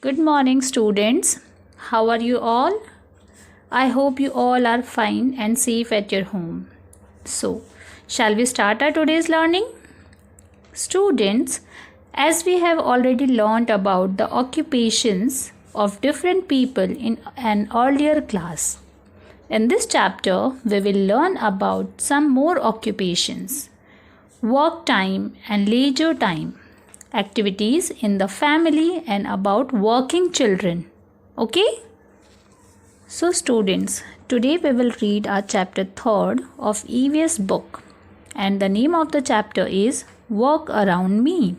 Good morning, students. How are you all? I hope you all are fine and safe at your home. So, shall we start our today's learning? Students, as we have already learned about the occupations of different people in an earlier class, in this chapter we will learn about some more occupations: work time and leisure time, activities in the family, and about working children. Okay? So students, today we will read our chapter 3rd of EVS book, and the name of the chapter is Work Around Me.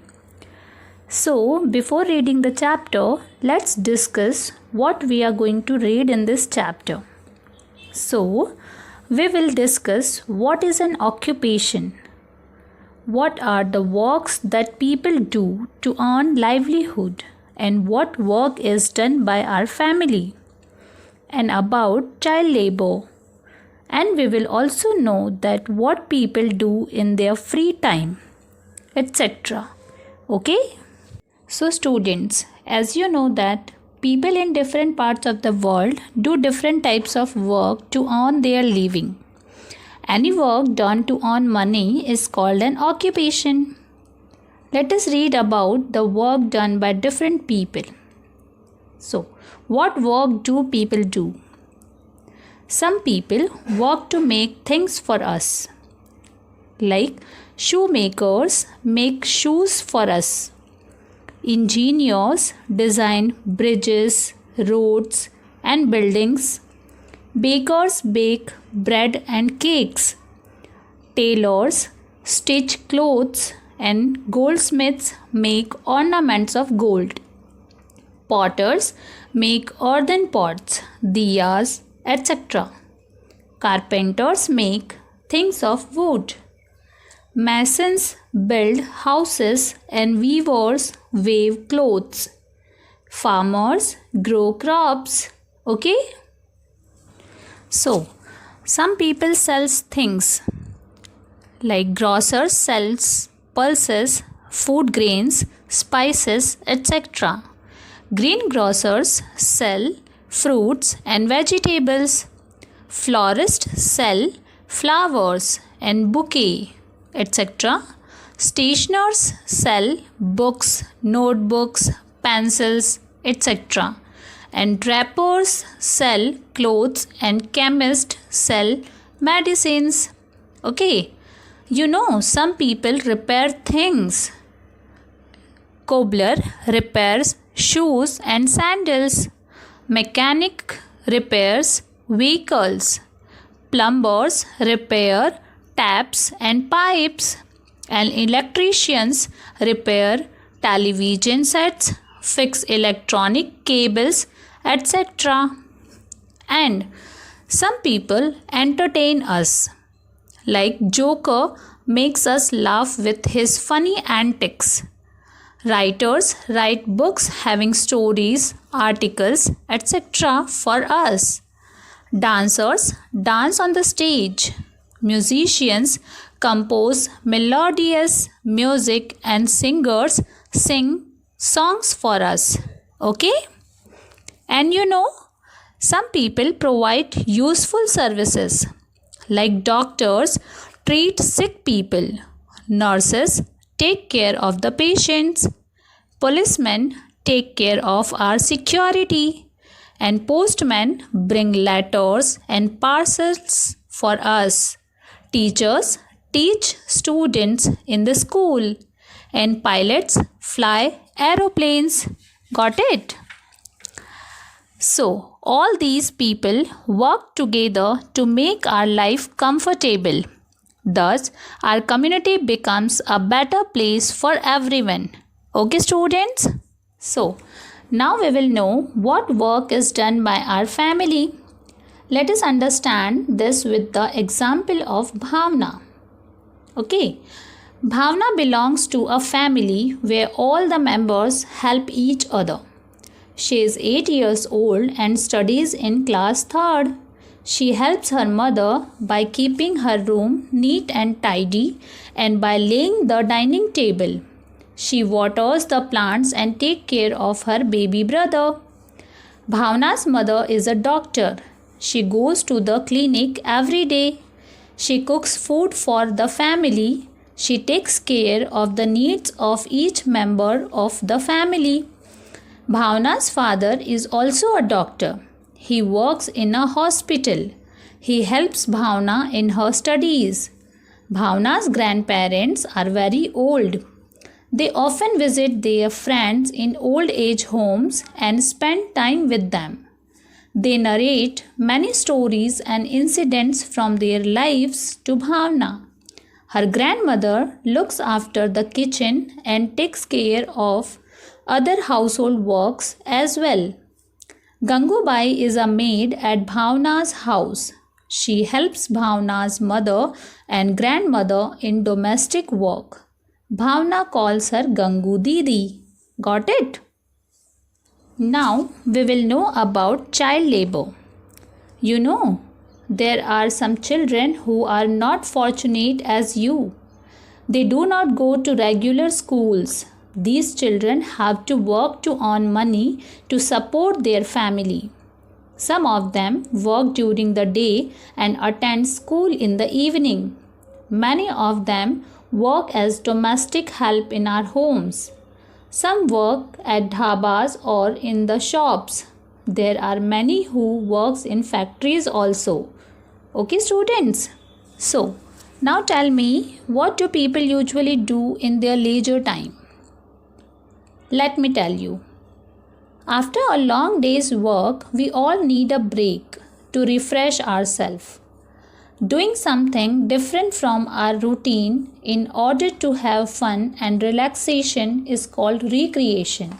So before reading the chapter, let's discuss what we are going to read in this chapter. So we will discuss what is an occupation, what are the works that people do to earn livelihood, and what work is done by our family, and about child labor. And we will also know that what people do in their free time, etc. Okay? So students, as you know that people in different parts of the world do different types of work to earn their living. Any work done to earn money is called an occupation. Let us read about the work done by different people. So, what work do people do? Some people work to make things for us. Like shoemakers make shoes for us. Engineers design bridges, roads, and buildings. Bakers bake bread and cakes. Tailors stitch clothes, and goldsmiths make ornaments of gold. Potters make earthen pots, diyas, etc. Carpenters make things of wood. Masons build houses, and weavers weave clothes. Farmers grow crops. Okay? So, some people sells things like grocers sells pulses, food grains, spices, etc. Greengrocers sell fruits and vegetables. Florists sell flowers and bouquet, etc. Stationers sell books, notebooks, pencils, etc. And drapers sell clothes, and chemists sell medicines. Okay, you know, some people repair things. Cobbler repairs shoes and sandals. Mechanic repairs vehicles. Plumbers repair taps and pipes. And electricians repair television sets, fix electronic cables, etc. And some people entertain us. Like Joker makes us laugh with his funny antics. Writers write books having stories, articles, etc. for us. Dancers dance on the stage. Musicians compose melodious music, and singers sing songs for us. Okay? And you know, some people provide useful services. Like doctors treat sick people. Nurses take care of the patients. Policemen take care of our security. And postmen bring letters and parcels for us. Teachers teach students in the school. And pilots fly aeroplanes. Got it? So, all these people work together to make our life comfortable. Thus, our community becomes a better place for everyone. Okay, students? So, now we will know what work is done by our family. Let us understand this with the example of Bhavna. Okay, Bhavna belongs to a family where all the members help each other. She is 8 years old and studies in class 3rd. She helps her mother by keeping her room neat and tidy and by laying the dining table. She waters the plants and takes care of her baby brother. Bhavna's mother is a doctor. She goes to the clinic every day. She cooks food for the family. She takes care of the needs of each member of the family. Bhavna's father is also a doctor. He works in a hospital. He helps Bhavna in her studies. Bhavna's grandparents are very old. They often visit their friends in old age homes and spend time with them. They narrate many stories and incidents from their lives to Bhavna. Her grandmother looks after the kitchen and takes care of other household works as well. Gangubai is a maid at Bhavna's house. She helps Bhavna's mother and grandmother in domestic work. Bhavna calls her Gangu Didi. Got it? Now we will know about child labor. You know, there are some children who are not fortunate as you. They do not go to regular schools. These children have to work to earn money to support their family. Some of them work during the day and attend school in the evening. Many of them work as domestic help in our homes. Some work at dhabas or in the shops. There are many who works in factories also. Okay, students? So, now tell me, what do people usually do in their leisure time? Let me tell you. After a long day's work, we all need a break to refresh ourselves. Doing something different from our routine in order to have fun and relaxation is called recreation.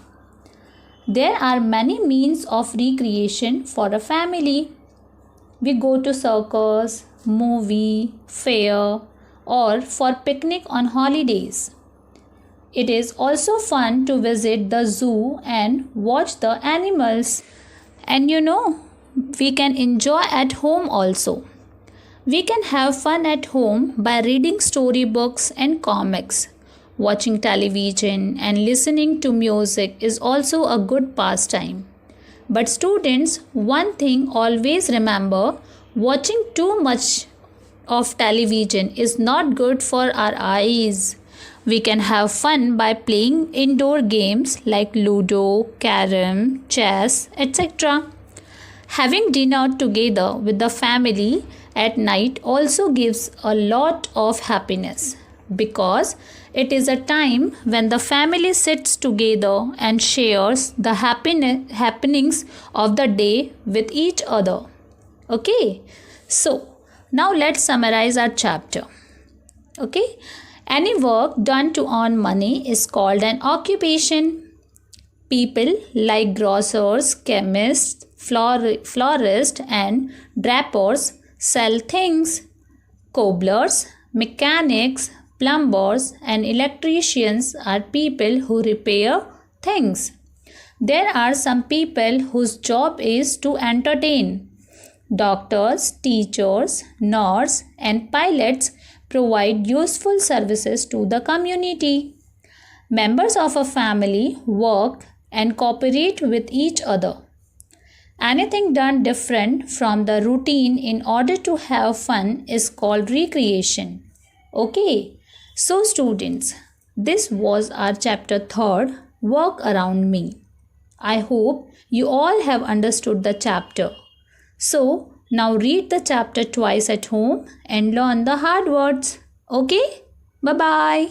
There are many means of recreation for a family. We go to circus, movie, fair, or for picnic on holidays. It is also fun to visit the zoo and watch the animals. And you know, we can enjoy at home also. We can have fun at home by reading storybooks and comics. Watching television and listening to music is also a good pastime. But students, one thing always remember, watching too much of television is not good for our eyes. We can have fun by playing indoor games like Ludo, Carom, chess, etc. Having dinner together with the family at night also gives a lot of happiness because it is a time when the family sits together and shares the happenings of the day with each other. Okay, so now let's summarize our chapter. Okay, any work done to earn money is called an occupation. People like grocers, chemists, florists, and drapers sell things. Cobblers, mechanics, plumbers, and electricians are people who repair things. There are some people whose job is to entertain. Doctors, teachers, nurses, and pilots provide useful services to the community. Members of a family work and cooperate with each other. Anything done different from the routine in order to have fun is called recreation. Okay, so students, this was our chapter 3rd, Work Around Me. I hope you all have understood the chapter. So, now read the chapter twice at home and learn the hard words. Okay, bye-bye.